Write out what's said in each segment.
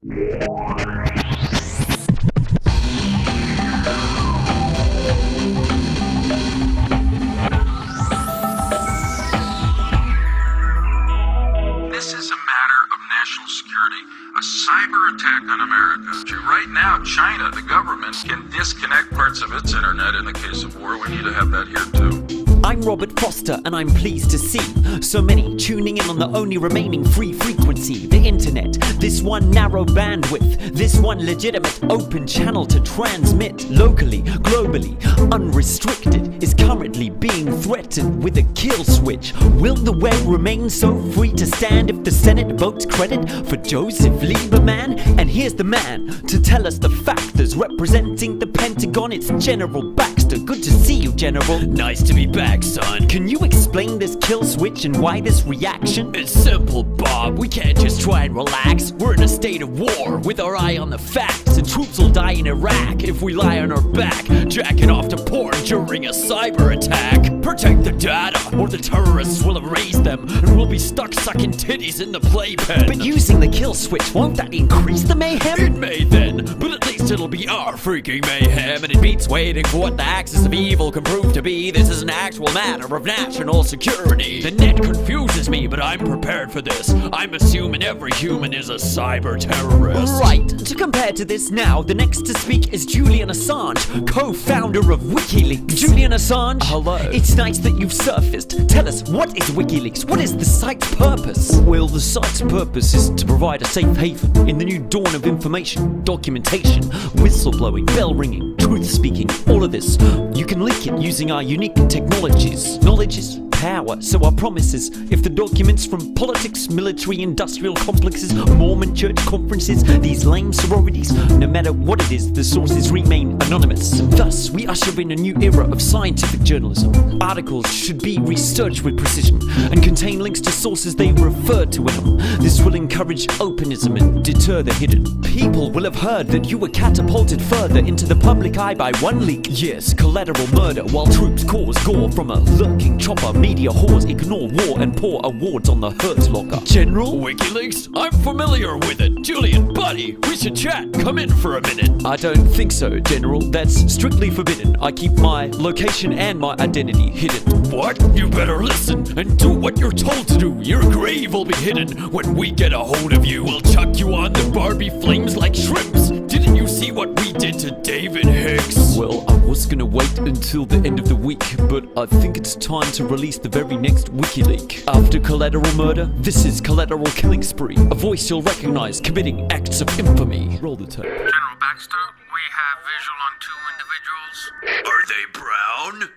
This is a matter of national security, a cyber attack on America. Right now, China, the government, can disconnect parts of its internet. In the case of war, we need to have that here too. I'm Robert Foster, and I'm pleased to see so many tuning in on the only remaining free frequency, the internet. This one narrow bandwidth, this one legitimate open channel to transmit locally, globally, unrestricted, is currently being threatened with a kill switch. Will the web remain so free to stand if the Senate votes credit for Joseph LIEberman? And here's the man to tell us the factors representing the Pentagon. It's General Baxter. Good to see you, General. Nice to be back, son. Can you explain this kill switch and why this reaction? It's simple, Bob. We can't just try and relax. We're in a state of war with our eye on the facts. And troops will die in Iraq if we lie on our back, jacking off to porn during a cyber attack. Protect the data, or the terrorists will erase them, and we'll be stuck sucking titties in the playpen. But using the kill switch, won't that increase the mayhem? It may then, but at least it'll be our freaking mayhem, and it beats waiting for what the axis of evil can prove to be. This is an actual matter of national security. The net confuses me, but I'm prepared for this. I'm assuming every human is a cyber terrorist. Right. To compare to this now, the next to speak is Julian Assange, co-founder of Wikileaks. Julian Assange, hello. It's nice that you've surfaced. Tell us, what is Wikileaks? What is the site's purpose? Well, the site's purpose is to provide a safe haven in the new dawn of information, documentation, whistleblowing, bell ringing, truth speaking, all of this. You can link it using our unique technologies. Knowledge is power, so our promise is, if the documents from politics, military, industrial complexes, Mormon church conferences, these lame sororities, no matter what it is, the sources remain anonymous. Thus, we usher in a new era of scientific journalism. Articles should be researched with precision and contain links to sources they refer to in them. This will encourage openism and deter the hidden. People will have heard that you were catapulted further into the public eye by one leak. Yes, collateral murder while troops cause gore from a lurking chopper. Media whores ignore war and pour awards on the hurt locker. General? WikiLeaks? I'm familiar with it. Julian, buddy, we should chat. Come in for a minute. I don't think so, General. That's strictly forbidden. I keep my location and my identity hidden. What? You better listen and do what you're told to do. Your grave will be hidden. When we get a hold of you, we'll chuck you on the Barbie flames like shrimps. Didn't you see what we did to David Hicks? Well, I was gonna wait until the end of the week, but I think it's time to release the very next WikiLeak. After collateral murder, this is collateral killing spree. A voice you'll recognize committing acts of infamy. Roll the tape. General Baxter, we have visual on two individuals. Are they brown?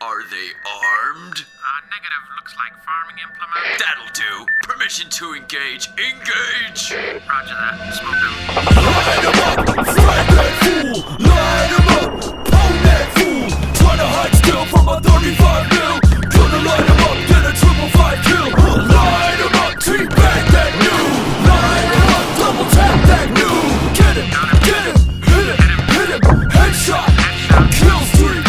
Are they armed? Negative, looks like farming implement. That'll do. Permission to engage. Engage! Roger that. Smoke them. Light 'em up! Frag that fool! Light 'em up! Pound that fool! Trying to hide still from a 35 mil! Gonna light 'em up, get a 555 kill! Light 'em up! Teabag that new! Light 'em up! Double tap that new! Get him! Get him! Hit him! Hit him! Headshot! Kill streak!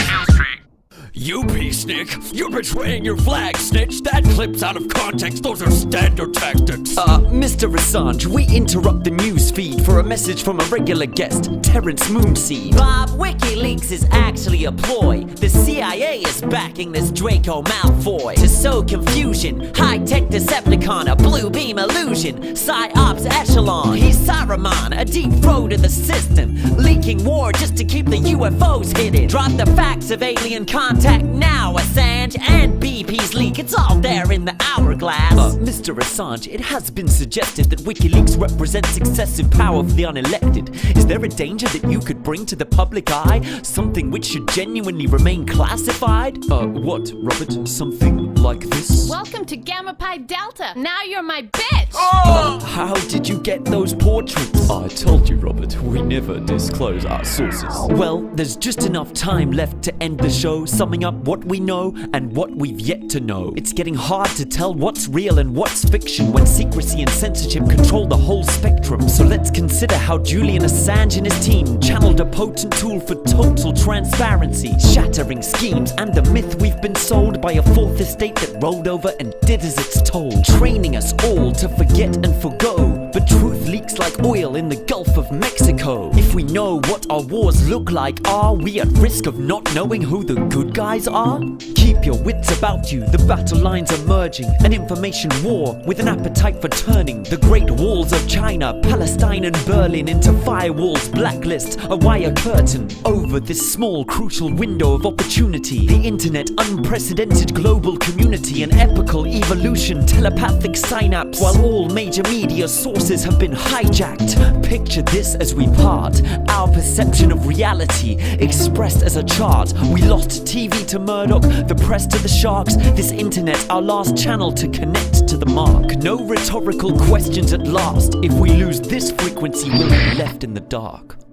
You peacenik! You're betraying your flag, snitch! That clip's out of context, those are standard tactics! Mr. Assange, we interrupt the news feed for a message from a regular guest, Terrence Moonseed. Bob, Wikileaks is actually a ploy. The CIA is backing this Draco Malfoy to sow confusion. High-tech Decepticon, a blue beam illusion. PsyOps echelon, he's Saruman, a deep throat in the system. Leaking war just to keep the UFOs hidden. Drop the facts of alien contact now, Assange, and BP's leak. It's all there in the hourglass. Mr. Assange, it has been suggested that WikiLeaks represents excessive power for the unelected. Is there a danger that you could bring to the public eye? Something which should genuinely remain classified? What, Robert? Something like this? Welcome to Gamma Pi Delta. Now you're my bitch. How did you get those portraits? I told you, Robert, we never disclose our sources. Well, there's just enough time left to end the show, summing up what we know and what we've yet to know. It's getting hard to tell what's real and what's fiction when secrecy and censorship control the whole spectrum. So let's consider how Julian Assange and his team channeled a potent tool for total transparency, shattering schemes and the myth we've been sold by a fourth estate that rolled over and did as it's told, training us all to forget and forgo. But truth leaks leaks like oil in the Gulf of Mexico. If we know what our wars look like, are we at risk of not knowing who the good guys are? Keep your wits about you, the battle lines are merging. An information war with an appetite for turning the great walls of China, Palestine and Berlin into firewalls, blacklist, a wire curtain over this small crucial window of opportunity. The internet, unprecedented global community, an epical evolution, telepathic synapse, while all major media sources have been hijacked. Picture this as we part, our perception of reality expressed as a chart. We lost TV to Murdoch, the press to the sharks, this internet our last channel to connect to the mark. No rhetorical questions at last. If we lose this frequency, we'll be left in the dark.